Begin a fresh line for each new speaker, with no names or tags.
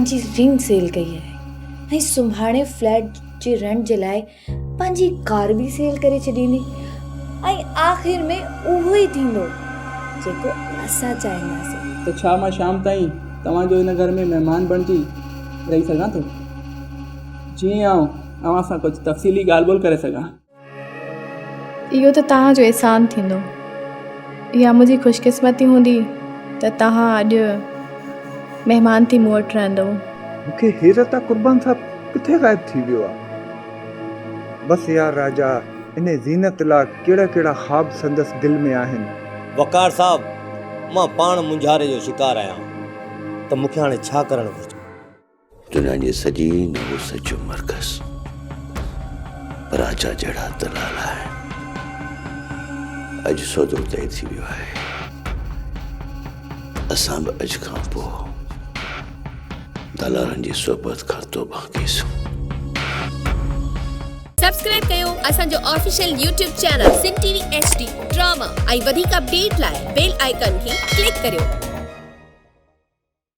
पंहिंजी ring sale कई आहे ऐं सुभाणे फ्लैट जे रेंट जे लाइ पंहिंजी कार बि सेल करे छॾींदी ऐं आख़िर में उहो ई थींदो जेको असां चाहींदासीं।
त छा मां शाम ताईं तव्हांजो हिन घर में महिमान बणिजी रही सघां थो? जीअं आउं तव्हां सां कुझु तफ़सीली ॻाल्हि ॿोल करे सघां।
इहो त तव्हांजो एहसान थींदो। इहा मुंहिंजी ख़ुशकिस्मती हूंदी त तव्हां अॼु महिमान थी मूं वटि रहंदव।
मूंखे हैरत आहे कुर्बान साहब किथे ग़ाइब थी वियो आहे। बसि यार राजा, इन ज़ीनत लाइ कहिड़ा कहिड़ा ख़्वाब संदसि दिलि में आहिनि।
वकार साहब, मां पाण मुंझारे जो शिकार आहियां त मूंखे हाणे छा करणु घुरिजे?
दुनिया जी सॼी नवुस जो मर्कज़ राजा जहिड़ा दलाल आहिनि। अॼु सौदो तय थी वियो आहे। असां बि अॼु खां पोइ दलालनि जी सोबत खां तौबा कईसूं।
सब्सक्राइब कयो असांजो official YouTube channel Sindh TV HD drama ऐं वधीक अपडेट लाइ बेल आइकन खे क्लिक करियो।